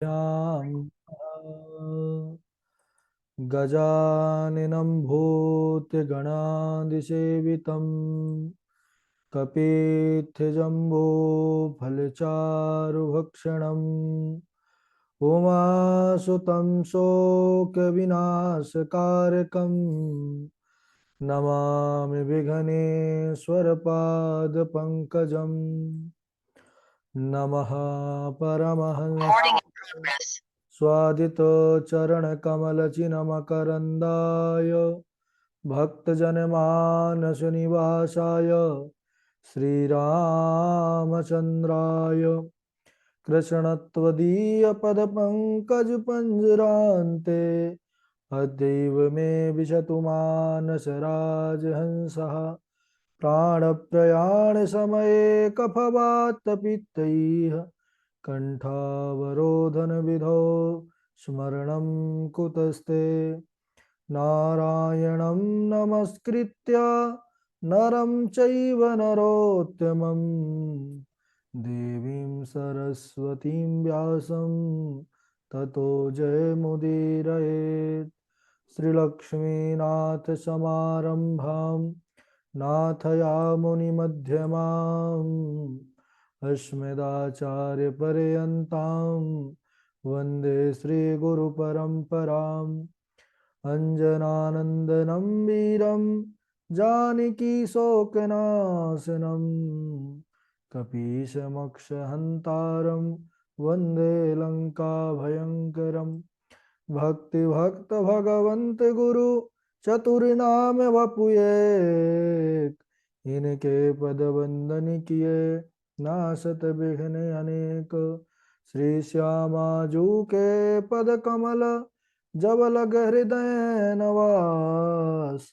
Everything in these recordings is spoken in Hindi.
यां गजाननं भूतगणादिसेवितं कपित्थजम्बोफलचारुभक्षणम् उमासुतं शोकविनाशकारकं नमामि विघ्नेश्वरपादपङ्कजम् नमः परमहंस स्वादितो चरणकमलचिन्मकरन्दाय भक्तजनमानसनिवासाय श्रीरामचन्द्राय कृष्णत्वदीयपदपङ्कजपञ्जरान्ते अद्यैव मे विशतु मानसराजहंसः प्राणप्रयाणसमये कफवातपित्तैः कण्ठावरोधनविधौ स्मरणं कुतस्ते नारायणं नमस्कृत्य नरं चैव नरोत्तमं देवीं सरस्वतीं व्यासं ततो जयमुदीरयेत् श्रीलक्ष्मीनाथसमारम्भां नाथयामुनिमध्यमाम् अस्मदाचार्यपर्यन्तां वन्दे श्रीगुरुपरम्पराम् अञ्जनानन्दनं वीरं जानकीशोकनाशनं कपीशमक्षहन्तारं वन्दे लङ्काभयङ्करं भक्तिभक्त गुरु चतुर्नाम वपुये इनके पद वंदन किए नासत विघ्न अनेक श्री श्यामाजू के पद कमल जब लग हृदय नवास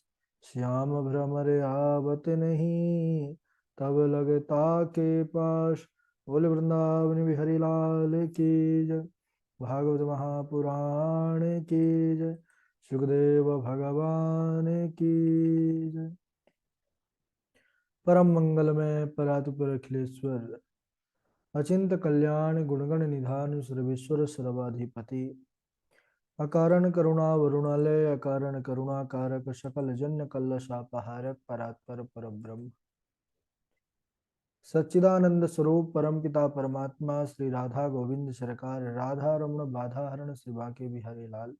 श्याम भ्रमर आवत नहीं तब लगता के पास बोले वृंदावन बिहारी लाल की जय भागवत महापुराण की जय सुखदेव भगवान की जय परम मंगलमय परात्पर अखिलेश्वर अचिंत कल्याण गुणगण निधान सर्वेश्वर सर्वाधिपति अकारण करुणा वरुणालय अकारण करुणा कारक सकल जन्य कल्लशापहारक परात्पर परब्रह्म सच्चिदानंद स्वरूप परमपिता परमात्मा श्री राधा गोविंद सरकार राधा रमण बाधा हरण श्री बांके बिहारी लाल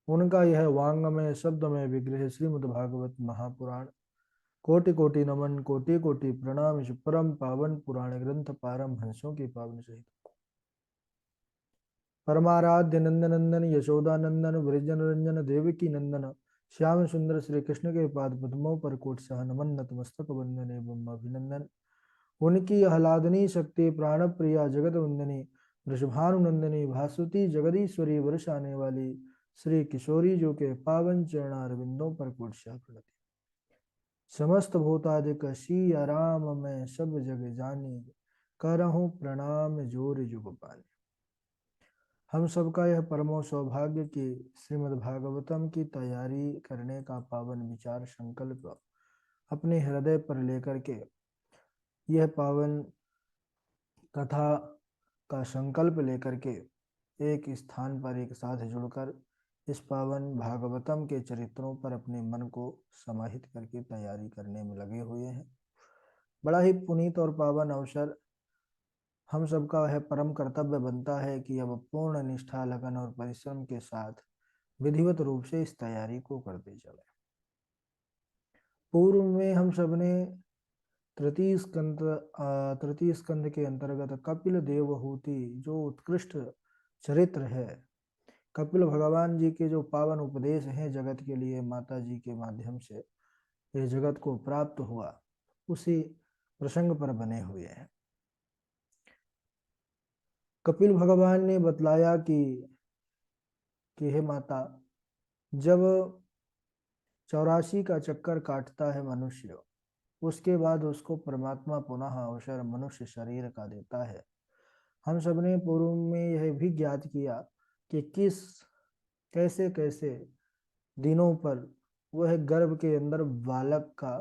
उनका यह वांगमय शब्दमय विग्रह श्रीमद् भागवत महापुराण कोटि कोटि नमन कोटि कोटि प्रणाम इस परम पावन पुराण ग्रंथ पारम हंसों के पावन सहित परमाराध्य नंदनंदन यशोदानंदन वृजन रंजन देवकी नंदन श्याम सुंदर श्री कृष्ण के पाद पद्मों पर कोट सह नमन नतमस्तक वंदन एवं अभिनंदन उनकी आह्लादनी शक्ति प्राण प्रिया जगत वंदनी वृषभानुनंदनी भासुती जगदीश्वरी वर्ष आने वाली श्री किशोरी जो के पावन चरणारविंदों पर कोट सह प्रणति समस्त भूतादिक सिया राम मैं सब जग जानी करहूँ प्रणाम जोर जुग पानी हम सबका यह परमो सौभाग्य कि श्रीमद् भागवतम की तैयारी करने का पावन विचार संकल्प अपने हृदय पर लेकर के यह पावन कथा का संकल्प लेकर के एक स्थान पर एक साथ जुड़कर इस पावन भागवतम के चरित्रों पर अपने मन को समाहित करके तैयारी करने में लगे हुए हैं। बड़ा ही पुनीत और पावन अवसर हम सबका वह परम कर्तव्य बनता है कि अब पूर्ण निष्ठा लगन और परिश्रम के साथ विधिवत रूप से इस तैयारी को करते चले। पूर्व में हम सबने तृतीय स्कंद के अंतर्गत कपिल देवहूति जो उत्कृष्ट चरित्र है, कपिल भगवान जी के जो पावन उपदेश हैं जगत के लिए माता जी के माध्यम से इस जगत को प्राप्त हुआ, उसी प्रसंग पर बने हुए हैं। कपिल भगवान ने बतलाया कि हे माता, जब 84 का चक्कर काटता है मनुष्य, उसके बाद उसको परमात्मा पुनः अवसर मनुष्य शरीर का देता है। हम सबने पूर्व में यह भी ज्ञात किया कि कैसे कैसे दिनों पर वह गर्भ के अंदर बालक का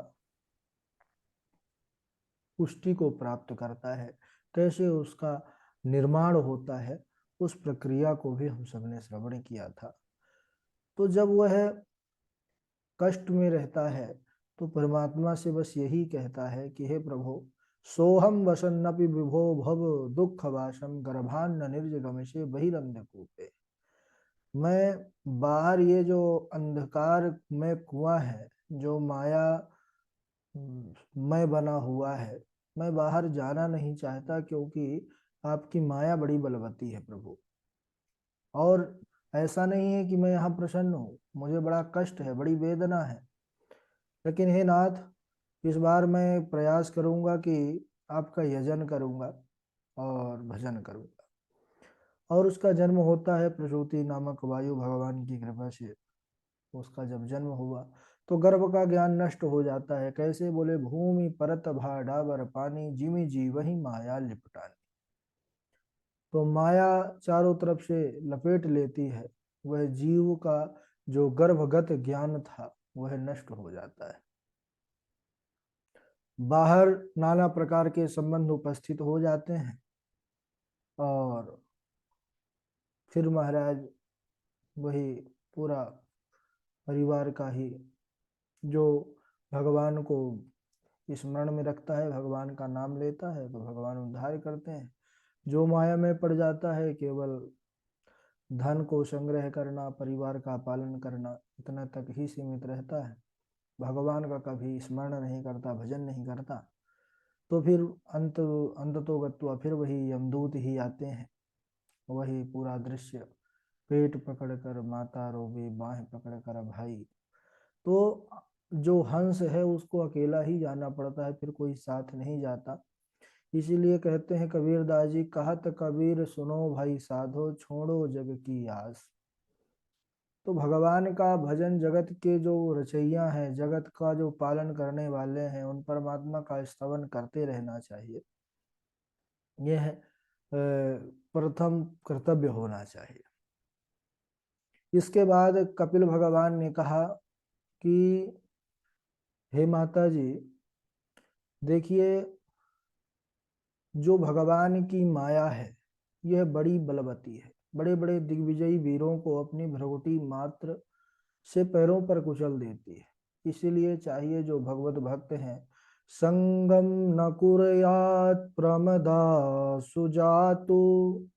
पुष्टि को प्राप्त करता है, कैसे उसका निर्माण होता है, उस प्रक्रिया को भी हम सबने श्रवण किया था। तो जब वह कष्ट में रहता है तो परमात्मा से बस यही कहता है कि हे प्रभु, सोहम वसन्नपि विभो भव दुख वासम गर्भान्न निर्जगमसे बहिरंधकूपे। मैं बाहर, ये जो अंधकार में कुआं है, जो माया मैं बना हुआ है, मैं बाहर जाना नहीं चाहता, क्योंकि आपकी माया बड़ी बलवती है प्रभु। और ऐसा नहीं है कि मैं यहाँ प्रसन्न हूँ, मुझे बड़ा कष्ट है, बड़ी वेदना है, लेकिन हे नाथ, इस बार मैं प्रयास करूंगा कि आपका यजन करूंगा और भजन करूंगा। और उसका जन्म होता है प्रसूति नामक वायु भगवान की कृपा से। उसका जब जन्म हुआ तो गर्भ का ज्ञान नष्ट हो जाता है। कैसे? बोले, भूमि परत भा डाबर पानी, जिमि जी वही माया लिपटानी। तो माया चारों तरफ से लपेट लेती है, वह जीव का जो गर्भगत ज्ञान था वह नष्ट हो जाता है। बाहर नाना प्रकार के संबंध उपस्थित हो जाते हैं और फिर महाराज वही पूरा परिवार का ही, जो भगवान को स्मरण में रखता है, भगवान का नाम लेता है, तो भगवान उद्धार करते हैं। जो माया में पड़ जाता है, केवल धन को संग्रह करना, परिवार का पालन करना, इतना तक ही सीमित रहता है, भगवान का कभी स्मरण नहीं करता, भजन नहीं करता, तो फिर अंत तो गत्वा फिर वही यमदूत ही आते हैं। वही पूरा दृश्य, पेट पकड़कर माता रोवे, बाह पकड़कर भाई। तो जो हंस है उसको अकेला ही जाना पड़ता है, फिर कोई साथ नहीं जाता। इसीलिए कहते हैं कबीर दास जी, कहत कबीर सुनो भाई साधो, छोड़ो जग की आस। तो भगवान का भजन, जगत के जो रचैया हैं, जगत का जो पालन करने वाले हैं, उन परमात्मा का स्तवन करते रहना चाहिए। यह प्रथम कर्तव्य होना चाहिए। इसके बाद कपिल भगवान ने कहा कि हे माता जी, देखिए, जो भगवान की माया है यह बड़ी बलवती है। बड़े बड़े दिग्विजयी वीरों को अपनी भ्रगुटी मात्र से पैरों पर कुचल देती है। इसीलिए चाहिए जो भगवत भक्त हैं, संगम न कुर्यात् प्रमदा सुजातु,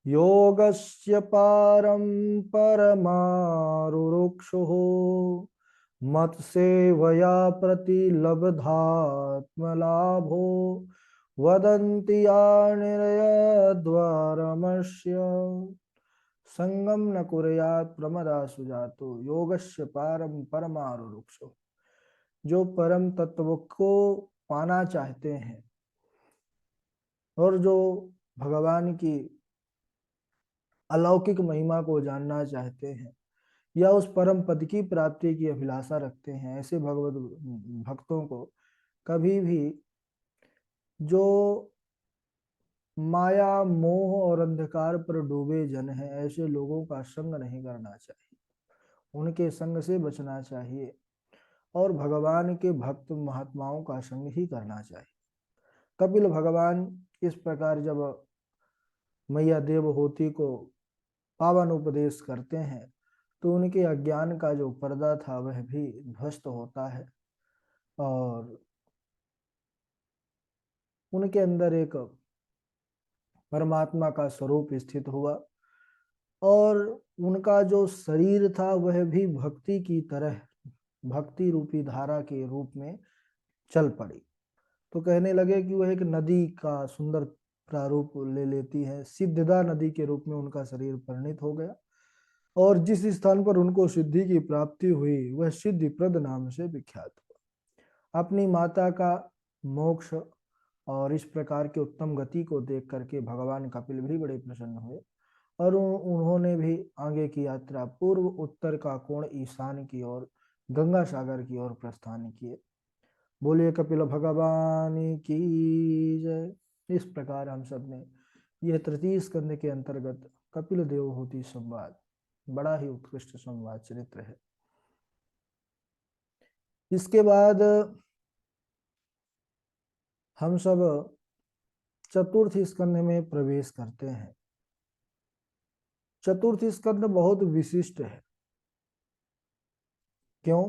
योगस्य पारं परमारुरुक्षुः, मत्सेवया प्रतिलब्धात्मलाभो, वदन्ति या निर्यद्वारमस्य। संगम न कुर्यात् प्रमदा सुजातो, योगस्य पारम परमारुरुक्षो। जो परम तत्व को पाना चाहते हैं और जो भगवान की अलौकिक महिमा को जानना चाहते हैं, या उस परम पद की प्राप्ति की अभिलाषा रखते हैं, ऐसे भगवत भक्तों को कभी भी जो माया मोह और अंधकार पर डूबे जन हैं, ऐसे लोगों का संग नहीं करना चाहिए, उनके संग से बचना चाहिए और भगवान के भक्त महात्माओं का संग ही करना चाहिए। कपिल भगवान इस प्रकार जब मैया देवहूति को पावन उपदेश करते हैं तो उनके अज्ञान का जो पर्दा था वह भी ध्वस्त होता है और उनके अंदर एक परमात्मा का स्वरूप स्थित हुआ और उनका जो शरीर था वह भी भक्ति की तरह, भक्ति रूपी धारा के रूप में चल पड़ी। तो कहने लगे कि वह एक नदी का सुंदर प्रारूप ले लेती है। सिद्धदा नदी के रूप में उनका शरीर परिणित हो गया और जिस स्थान पर उनको सिद्धि की प्राप्ति हुई वह सिद्धिप्रद नाम से विख्यात हुआ। अपनी माता का मोक्ष और इस प्रकार के उत्तम गति को देख करके भगवान कपिल भी बड़े प्रसन्न हुए और उन्होंने भी आगे की यात्रा पूर्व उत्तर का कोण ईशान की ओर, गंगा सागर की ओर प्रस्थान किए। बोलिए कपिल भगवान की जय। इस प्रकार हम सब ने यह तृतीय स्कंद के अंतर्गत कपिल देवहूति संवाद, बड़ा ही उत्कृष्ट संवाद चरित्र है। इसके बाद हम सब चतुर्थ स्कंद में प्रवेश करते हैं। चतुर्थ स्कंद बहुत विशिष्ट है। क्यों?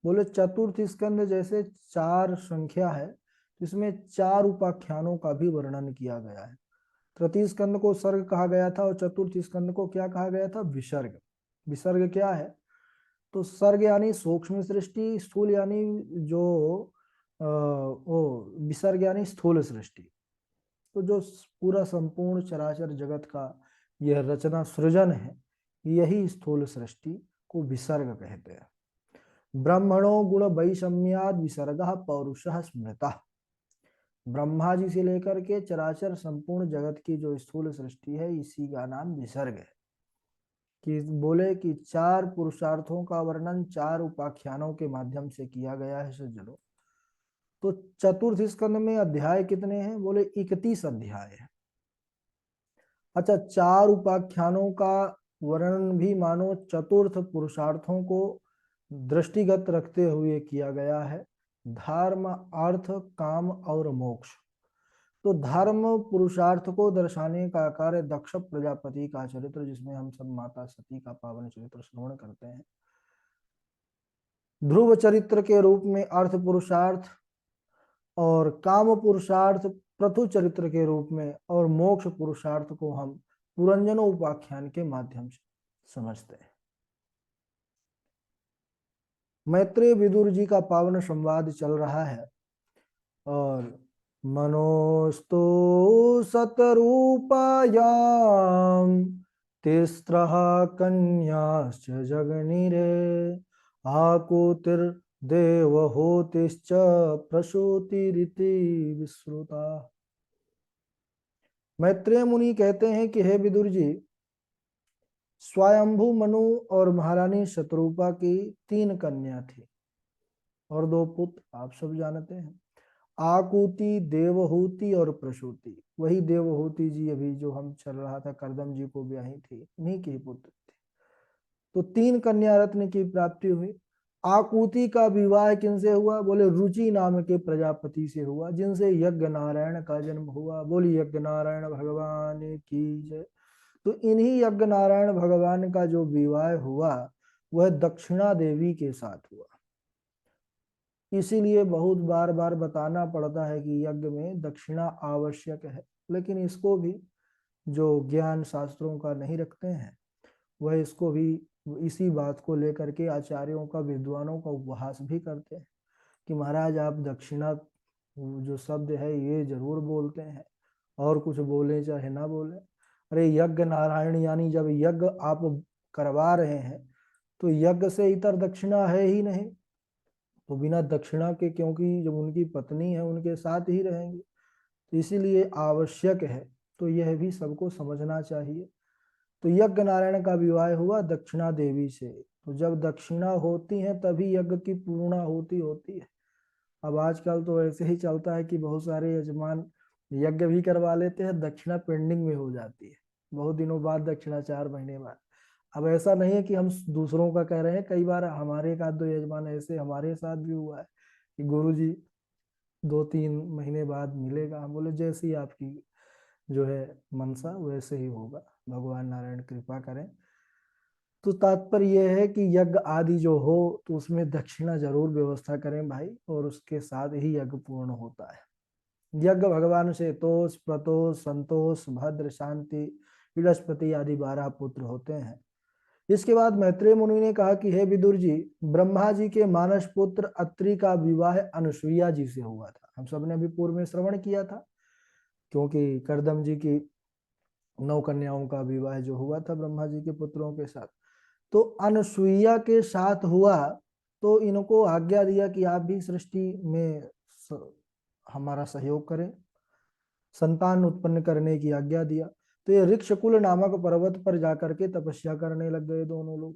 बोले चतुर्थ स्कंद जैसे चार संख्या है, इसमें चार उपाख्यानों का भी वर्णन किया गया है। तृतीय स्कंद को सर्ग कहा गया था और चतुर्थ स्कंद को क्या कहा गया था? विसर्ग। विसर्ग क्या है? तो सर्ग यानी सूक्ष्म सृष्टि, स्थूल यानी जो वो विसर्ग यानी स्थूल सृष्टि। तो जो पूरा संपूर्ण चराचर जगत का यह रचना सृजन है, यही स्थूल सृष्टि को विसर्ग कहते हैं। ब्रह्मणो गुण वैषम्याद विसर्गः पौरुषः स्मृतः। ब्रह्मा जी से लेकर के चराचर संपूर्ण जगत की जो स्थूल सृष्टि है, इसी का नाम विसर्ग है। कि बोले कि चार पुरुषार्थों का वर्णन चार उपाख्यानों के माध्यम से किया गया है सज्जनों। तो चतुर्थ स्कंद में अध्याय कितने हैं? बोले 31 अध्याय है। अच्छा, चार उपाख्यानों का वर्णन भी मानो चतुर्थ पुरुषार्थों को दृष्टिगत रखते हुए किया गया है। धर्म, अर्थ, काम और मोक्ष। तो धर्म पुरुषार्थ को दर्शाने का कार्य दक्ष प्रजापति का चरित्र, जिसमें हम सब माता सती का पावन चरित्र श्रवण करते हैं। ध्रुव चरित्र के रूप में अर्थ पुरुषार्थ और काम पुरुषार्थ प्रथु चरित्र के रूप में, और मोक्ष पुरुषार्थ को हम पुरंजनो उपाख्यान के माध्यम से समझते हैं। मैत्रेय विदुर जी का पावन संवाद चल रहा है। और मनोस्तु सतरूपायाम तिस्रः कन्याश्च जगनिरे आकुतिर्देवहूतिश्च प्रसूतिरिति विश्रुता। मैत्रेय मुनि कहते हैं कि हे विदुर जी, स्वयंभू मनु और महारानी शतरूपा की 3 कन्या थी और 2 पुत्र, आप सब जानते हैं। आकुति, देवहूति और प्रसूति। वही देवहूति जी अभी जो हम चल रहा था, करदम जी को ब्याही थी, इन्हीं की पुत्र थी। तो 3 कन्या रत्न की प्राप्ति हुई। आकुति का विवाह किनसे हुआ? बोले रुचि नाम के प्रजापति से हुआ, जिनसे यज्ञ नारायण का जन्म हुआ। बोली यज्ञ नारायण भगवान की जय। तो इन्हीं यज्ञ नारायण भगवान का जो विवाह हुआ, वह दक्षिणा देवी के साथ हुआ। इसीलिए बहुत बार बार बताना पड़ता है कि यज्ञ में दक्षिणा आवश्यक है। लेकिन इसको भी जो ज्ञान शास्त्रों का नहीं रखते हैं, वह इसको भी इसी बात को लेकर के आचार्यों का, विद्वानों का उपहास भी करते हैं कि महाराज आप दक्षिणा जो शब्द है ये जरूर बोलते हैं, और कुछ बोले चाहे ना बोले। अरे यज्ञ नारायण यानी जब यज्ञ आप करवा रहे हैं तो यज्ञ से इतर दक्षिणा है ही नहीं, तो बिना दक्षिणा के, क्योंकि जब उनकी पत्नी है उनके साथ ही रहेंगे, तो इसीलिए आवश्यक है। तो यह भी सबको समझना चाहिए। तो यज्ञ नारायण का विवाह हुआ दक्षिणा देवी से। तो जब दक्षिणा होती है तभी यज्ञ की पूर्णाहुति होती है। अब आजकल तो ऐसे ही चलता है कि बहुत सारे यजमान यज्ञ भी करवा लेते हैं, दक्षिणा पेंडिंग में हो जाती है, बहुत दिनों बाद दक्षिणा, 4 महीने बाद। अब ऐसा नहीं है कि हम दूसरों का कह रहे हैं, कई बार हमारे एक आध 2 यजमान ऐसे हमारे साथ भी हुआ है कि गुरु जी 2-3 महीने बाद मिलेगा। हम बोले जैसी आपकी जो है मनसा वैसे ही होगा, भगवान नारायण कृपा करें। तो तात्पर्य यह है कि यज्ञ आदि जो हो तो उसमें दक्षिणा जरूर व्यवस्था करें भाई, और उसके साथ ही यज्ञ पूर्ण होता है। यज्ञ भगवान से तोष, प्रतोष, संतोष, भद्र, शांति, बृहस्पति आदि 12 पुत्र होते हैं। इसके बाद मैत्रेय मुनि ने कहा कि हे विदुर जी, ब्रह्मा जी के मानस पुत्र अत्रि का विवाह अनुसुईया जी से हुआ था। हम सबने अभी पूर्व में श्रवण किया था, क्योंकि करदम जी की 9 कन्याओं का विवाह जो हुआ था ब्रह्मा जी के पुत्रों के साथ, तो अनुसुईया के साथ हुआ। तो इनको आज्ञा दिया कि आप भी सृष्टि में हमारा सहयोग करें, संतान उत्पन्न करने की आज्ञा दिया। तो ये ऋक्षकुल नामक पर्वत पर जाकर के तपस्या करने लग गए। दोनों लोग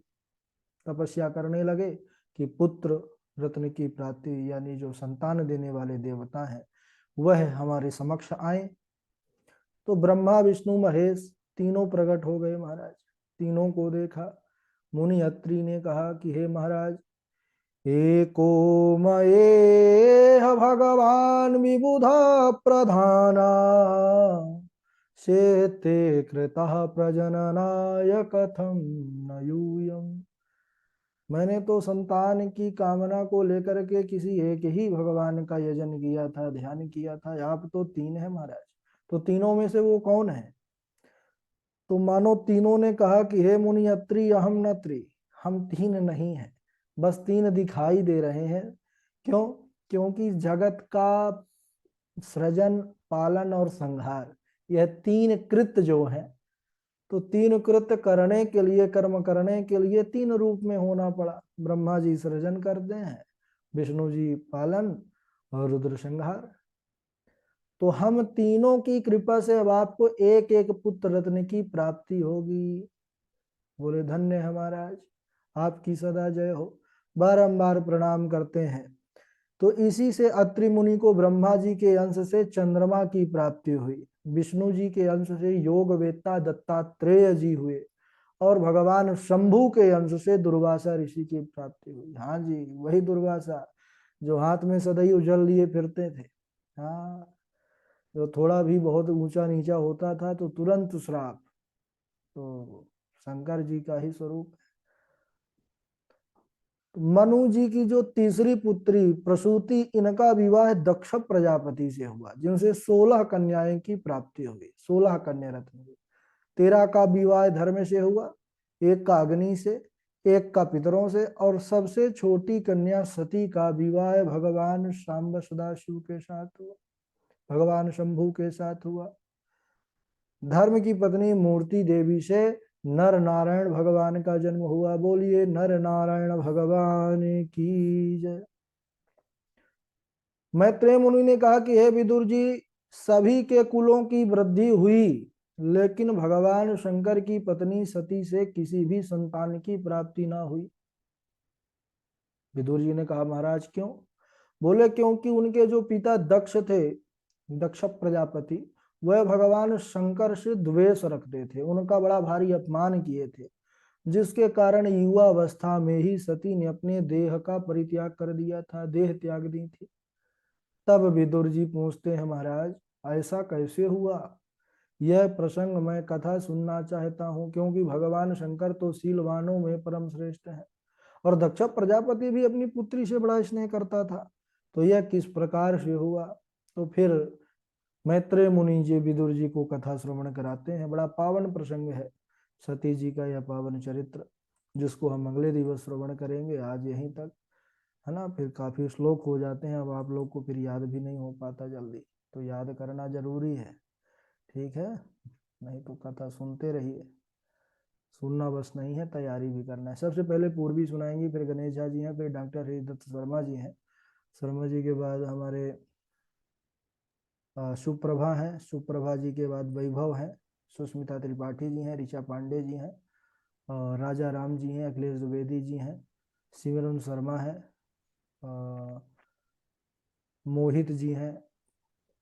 तपस्या करने लगे कि पुत्र रत्न की प्राप्ति, यानी जो संतान देने वाले देवता हैं वह हमारे समक्ष आए। तो ब्रह्मा, विष्णु, महेश तीनों प्रकट हो गए महाराज। तीनों को देखा। मुनि अत्रि ने कहा कि हे महाराज, एको मयेह भगवान विबुधा प्रधाना शेते कृतः प्रजननाय कथम न यूयम्। मैंने तो संतान की कामना को लेकर के किसी एक ही भगवान का यजन किया था, ध्यान किया था। आप तो तीन है महाराज, तो तीनों में से वो कौन है? तो मानो तीनों ने कहा कि हे मुनि अत्रि अहम नत्रि, हम तीन नहीं हैं, बस तीन दिखाई दे रहे हैं। क्यों? क्योंकि जगत का सृजन, पालन और संहार, यह तीन कृत्य जो है, तो तीन कृत्य करने के लिए, कर्म करने के लिए तीन रूप में होना पड़ा। ब्रह्मा जी सृजन करते हैं, विष्णु जी पालन और रुद्र संहार। तो हम तीनों की कृपा से अब आपको एक एक पुत्र रत्न की प्राप्ति होगी। बोले धन्य है महाराज, आपकी सदा जय हो। बारंबार प्रणाम करते हैं। तो इसी से अत्रि मुनि को ब्रह्मा जी के अंश से चंद्रमा की प्राप्ति हुई, विष्णु जी के अंश से योग वेत्ता दत्तात्रेय जी हुए, और भगवान शंभु के अंश से दुर्वासा ऋषि की प्राप्ति हुई। हाँ जी, वही दुर्वासा जो हाथ में सदैव जल लिए फिरते थे। हाँ, जो थोड़ा भी बहुत ऊंचा नीचा होता था तो तुरंत श्राप। तो शंकर जी का ही स्वरूप। मनु जी की जो तीसरी पुत्री प्रसूति, इनका विवाह दक्ष प्रजापति से हुआ, जिनसे 16 कन्याएं की प्राप्ति हुई, 16 कन्या रत्न हुई। 13 का विवाह धर्म से हुआ, एक का अग्नि से, एक का पितरों से, और सबसे छोटी कन्या सती का विवाह भगवान सांब सदाशिव के साथ हुआ, भगवान शंभु के साथ हुआ। धर्म की पत्नी मूर्ति देवी से नर नारायण भगवान का जन्म हुआ। बोलिए नर नारायण भगवान की जय। मैत्रेय मुनि ने कहा कि हे विदुर जी, सभी के कुलों की वृद्धि हुई, लेकिन भगवान शंकर की पत्नी सती से किसी भी संतान की प्राप्ति ना हुई। विदुर जी ने कहा महाराज क्यों? बोले क्योंकि उनके जो पिता दक्ष थे, दक्ष प्रजापति, वह भगवान शंकर से द्वेष रखते थे, उनका बड़ा भारी अपमान किए थे, जिसके कारण युवा अवस्था में ही सती ने अपने देह का परित्याग कर दिया था, देह त्याग दी थी। तब विदुर जी पूछते हैं महाराज ऐसा कैसे हुआ? यह प्रसंग मैं कथा सुनना चाहता हूँ, क्योंकि भगवान शंकर तो शीलवानों में परम श्रेष्ठ है, और दक्ष प्रजापति भी अपनी पुत्री से बड़ा स्नेह करता था। तो यह किस प्रकार से हुआ? तो फिर मैत्रेय मुनि जी विदुर जी को कथा श्रवण कराते हैं। बड़ा पावन प्रसंग है सती जी का यह पावन चरित्र, जिसको हम अगले दिवस श्रवण करेंगे। आज यहीं तक है ना, फिर काफी श्लोक हो जाते हैं, अब आप लोग को फिर याद भी नहीं हो पाता जल्दी, तो याद करना जरूरी है, ठीक है? नहीं तो कथा सुनते रहिए, सुनना बस नहीं है, तैयारी भी करना है। सबसे पहले पूर्वी सुनाएंगी, फिर गणेश झा जी हैं, फिर डॉक्टर हरिदत्त शर्मा जी हैं। शर्मा जी के बाद हमारे सुप्रभा हैं, सुप्रभा जी के बाद वैभव हैं, सुस्मिता त्रिपाठी जी हैं, ऋचा पांडे जी हैं, और राजा राम जी हैं, अखिलेश द्विवेदी जी हैं, सिमरन शर्मा है, मोहित जी हैं,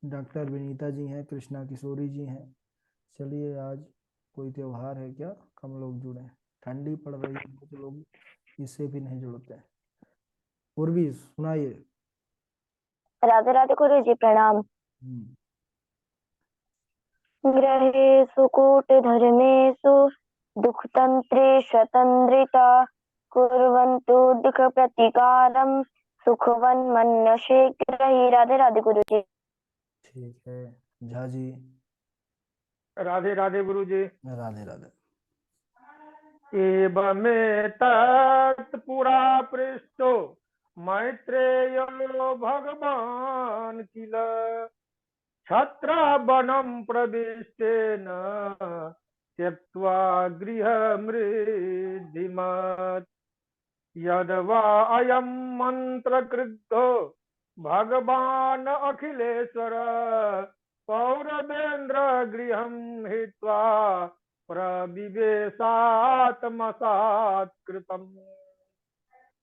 डॉक्टर विनीता जी हैं, कृष्णा किशोरी जी हैं। चलिए, आज कोई त्योहार है क्या? कम लोग जुड़े हैं, ठंडी पड़ रही है, बहुत लोग इससे भी नहीं जुड़ते हैं। पूर्वी सुनाइए। राधे राधे गुरु जी, प्रणाम। ग्रहेषु कूटधर्मेषु दुःखतन्त्रे स्वतन्त्रिता कुर्वन्तु दुःखप्रतीकारं सुखवन्मन्यसे ग्रही। राधे राधे गुरु जी। ठीक है, झा जी। राधे राधे गुरु जी। राधे राधे। एवमेतत्पुरा पृष्टो मैत्रेयो भगवान् किल छत्रावनं प्रविष्टेन त्यक्त्वा गृहमृद्धिमत् यद्वा अयं मन्त्रकृद्धो भगवान् अखिलेश्वर पौरवेन्द्र गृहं हित्वा प्रविवेशात्मसात्कृतम्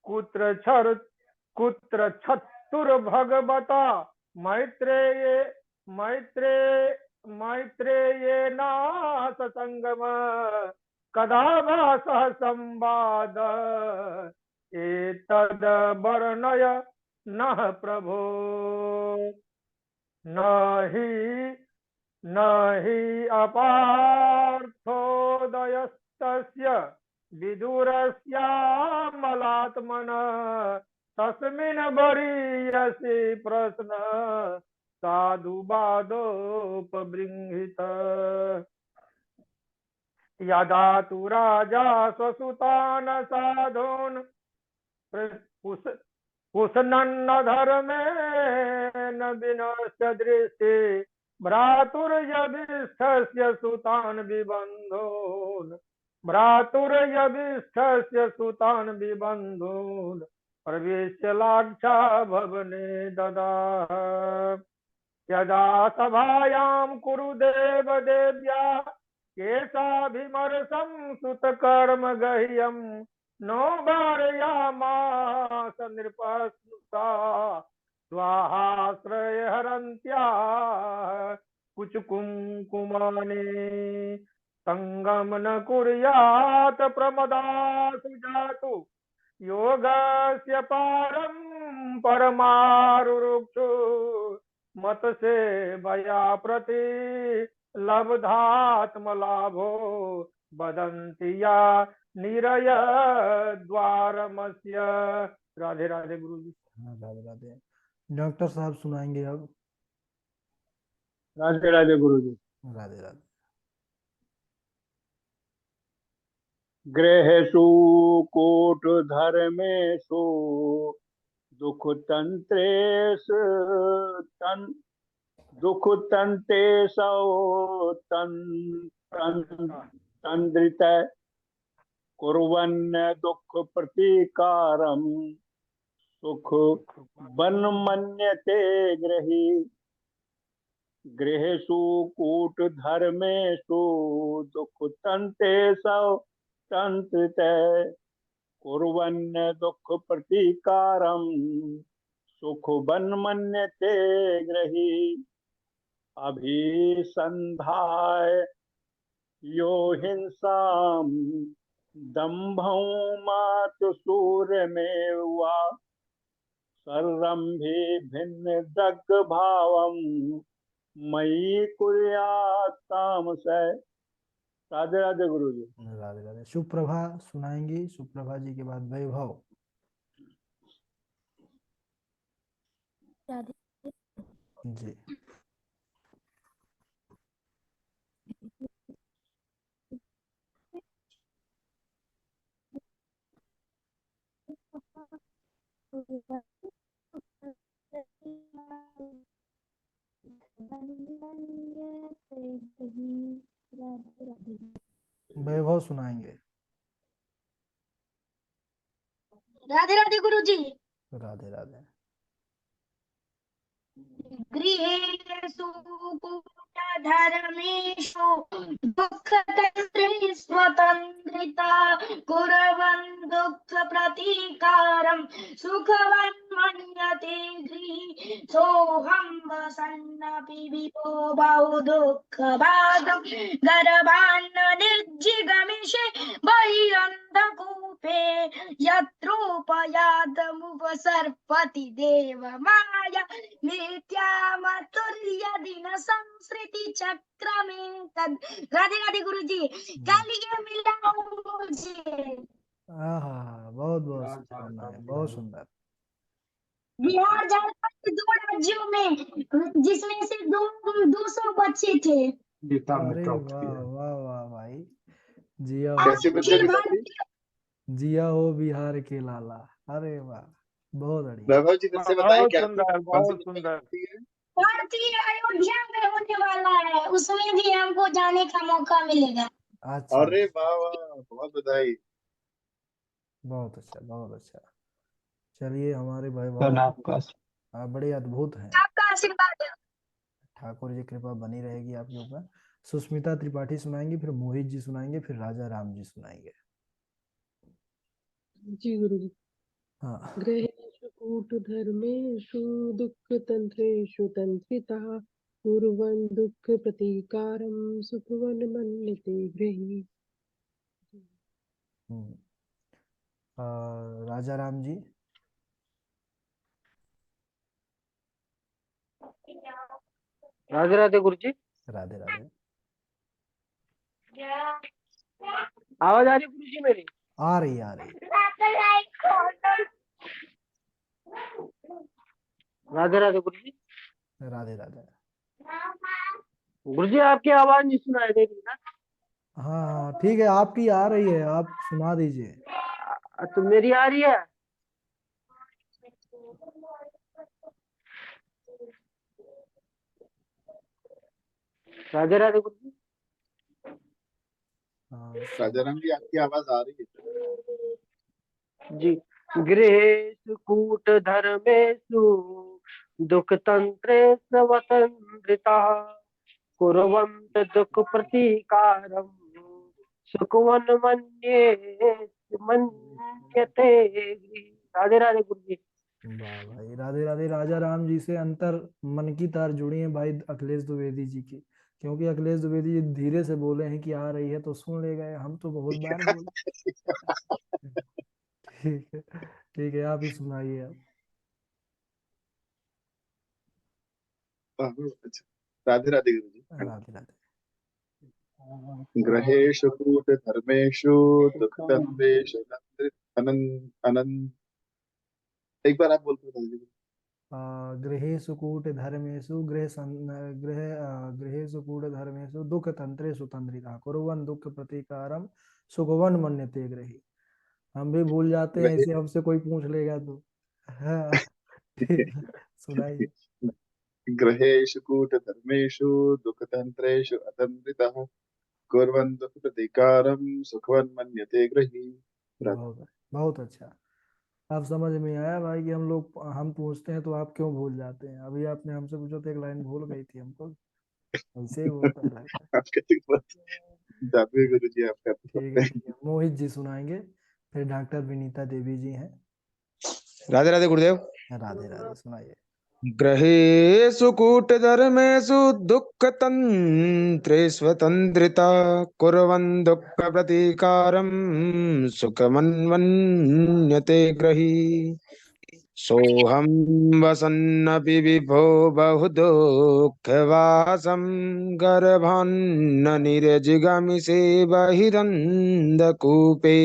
कुत्र छत्तुर्भगवता मैत्रेयेनास संगम कदा वा सह संवाद एतद् वर्णय नः प्रभो न हि न हि अपार्थोदयस्तस्य विदुरस्यामलात्मनः तस्मिन् वरीयसि प्रश्न साधुवादोपबृंहित यदा तु राजा स्वसुतान् साधून् कुशनन्न धर्मेण विनश्य दृष्टि भ्रातुर्यभिष्ठस्य सुतान् विबन्धून् प्रवेश्य लाक्षा भवने ददाह यदा सभायां कुरुदेव देव्या केशाभिमर्शं सुतकर्म गह्यं नो वारयामास नृपस्नुषा स्वाहाश्रयहरन्त्या कुचकुङ्कुमानि सङ्गं न कुर्यात् प्रमदासु जातु योगस्य पारं परमारुरुक्षु मतसे भया प्रति लब्धात्मलाभो वदन्ति या निरय द्वारमस्य। राधे राधे गुरु जी। हाँ, राधे राधे। डॉक्टर साहब सुनाएंगे अब। राधे राधे गुरु जी। राधे राधे। गृहेषु कूटधर्मेषु दुःखतन्त्रेषु दुःखतन्त्रेषु तन्द्रित कुर्वन् दुःखप्रतीकारं सुखवन्मन्यते गृही। गृहेषु कूटधर्मेषु दुःखतन्त्रेषु तन्त्रित कुर्वन् दुःखप्रतीकारं सुखवन्मन्यते गृही। अभिसन्धाय यो हिंसां दम्भं मातुसूर्यमेव वा सर्वंभि भिन्न दग्भावं मयि कुर्यात् तामसः। राधे राधे गुरु जी। राधे राधे। सुप्रभा सुनाएंगी। सुप्रभा जी के बाद वैभव। जी। वैभव सुनाएंगे। राधे राधे गुरु जी। राधे राधे। गृहेषु कूटधर्मेषु दुःखतन्त्रे स्वतन्त्रिता कुर्वन् दुःखप्रतीकारं सुखवन्मन्यते गृही। सोऽहं वसन्नपि विभो बहु दुःखभागं गर्भान्न निर्जिगमिषे बहिरन्धकूपे यत्रोपयातमुपसर्पति देवमाया नित्यामतुल्यदिन संसृति चक्रमे तद। राधे राधे गुरु जी। कल ये मिला मुझे। बहुत बहुत शुभकामनाएं। बहुत सुंदर। बिहार झारखंड 2 राज्यों में जिसमें से 200 बच्चे थे। अरे वाह वाह वाह भाई। जिया और हो, अखिल भारतीय जिया हो बिहार के लाला। अरे वाह, बहुत बढ़िया। वैभव जी फिर से बताएं बहुत क्या सुंदर, कौन सी बहुत पुस्तक सुंदर। आती है? भारतीय अयोध्या में होने वाला है, उसमें भी हमको जाने का मौका मिलेगा। अच्छा, अरे वाह वाह, बहुत बधाई। बहुत अच्छा, बहुत अच्छा। चलिए, हमारे भाई आप बड़े अद्भुत हैं। आपका आशीर्वाद है। ठाकुर जी कृपा बनी रहेगी आपके ऊपर। सुस्मिता त्रिपाठी सुनाएंगे, फिर मोहित जी सुनाएंगे, फिर राजा राम जी सुनाएंगे। जी गुरु जी। हाँ। गृहेषु कूटधर्मेषु दुःखतन्त्रेषु तन्त्रितः कुर्वन् दुःखप्रतीकारं सुखवन्मन्यते गृही। राजा राम जी। राधे राधे गुरु जी। राधे राधे। आवाज आ रही है गुरु जी मेरी? आ रही आ रही। राधे राधे गुरु जी। राधे राधे। गुरु जी आपकी आवाज नहीं सुनाई दे रही ना। हाँ हाँ ठीक है, आपकी आ रही है, आप सुना दीजिए। तो मेरी आ रही है। राधे राधे गुरु जी। हाँ राजा राम जी आपकी आवाज आ रही है। जी। गृहेषु कूट धर्मेषु दुख तंत्रे स्वतंत्रिता कुर्वन्त दुख प्रतीकारम सुखवन मन्यते। राधे राधे गुरु जी। वाह भाई, राधे राधे। राजा राम जी से अंतर मन की तार जुड़ी है भाई अखिलेश द्विवेदी जी की, क्योंकि अखिलेश द्विवेदी जी धीरे से बोले हैं कि आ रही है तो सुन ले गए, हम तो बहुत बार बोले। ठीक है, आप ही सुनाइए आप। अच्छा, राधे राधे गुरु जी। राधे राधे। ग्रहेषु कूट धर्मेषु दुख तंत्रेषु अनंत। एक बार आप बोलते हैं जी। गृहेषु कूट धर्मेषु गृहेषु कूट धर्मेषु दुख तंत्रेषु तंत्रिता कुर्वन् दुख प्रतिकारम सुखवन मन्यते गृही। हम भी भूल जाते हैं, ग्रहे ऐसे हमसे कोई पूछ लेगा तो। हाँ, ठीक है, सुनाइए। ग्रहेषु कूट धर्मेषु दुख तंत्रेषु अतंत्रितः कुर्वन् दुःख प्रतिकारं सुखवन् मन्यते गृही। बहुत बहुत अच्छा। अब समझ में आया भाई कि हम पूछते हैं तो आप क्यों भूल जाते हैं। अभी आपने हमसे पूछा तो एक लाइन भूल गई थी हमको, ऐसे ही होता है लगता है। आपके तो बहुत जादू है गुरु जी आपका ठीक तो। है ठीक है, मोहित जी सुनाएंगे, फिर डॉक्टर विनीता देवी जी हैं। राधे राधे गुरुदेव। राधे राधे, सुनाइए। ग्रहेषु कूटधर्मेषु दुःखतन्त्रे स्वतन्त्रिता कुर्वन् दुःख प्रतीकारं सुखमन्वन्यते ग्रही। सोऽहं वसन्नपि विभो बहुदुःखवासं गर्भान्न निरजिगामिषे बहिरन्धकूपे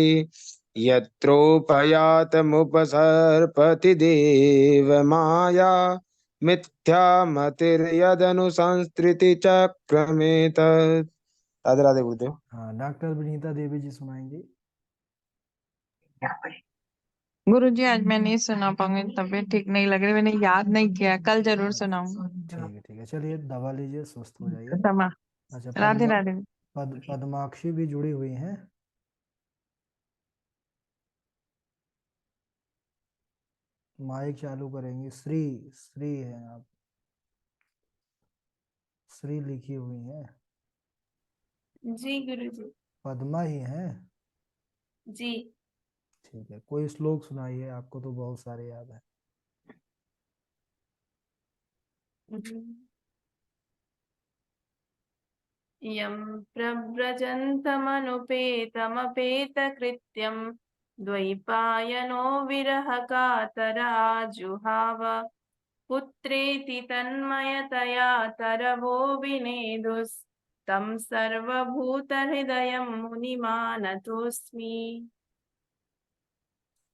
यत्रोपयातमुपसर्पति देवमाया मिथ्यामतिर्यदनुसंस्कृति चक्रमेतत्। राधे राधे गुरुदेव। हाँ, डॉक्टर विनीता देवी जी सुनाएंगी। गुरु जी आज मैं नहीं सुना पाऊंगी, तबीयत ठीक नहीं लग रही, मैंने याद नहीं किया, कल जरूर सुनाऊंगा। ठीक है, चलिए दवा लीजिए, स्वस्थ हो जाइए। क्षमा। अच्छा, राधे राधे। पद्माक्षी भी जुड़ी हुई हैं। माइक चालू करेंगी। श्री श्री है आप, श्री लिखी हुई है। जी गुरु जी। पद्मा ही है। जी। ठीक है, कोई श्लोक सुनाइए, आपको तो बहुत सारे याद है। यं प्रव्रजन्तमनुपेतमपेतकृत्यं द्वैपायनो विरहकातराजुहाव पुत्रेति तन्मयतया तरवो विनेदुस्तं सर्वभूतहृदयं मुनिमानतोऽस्मि।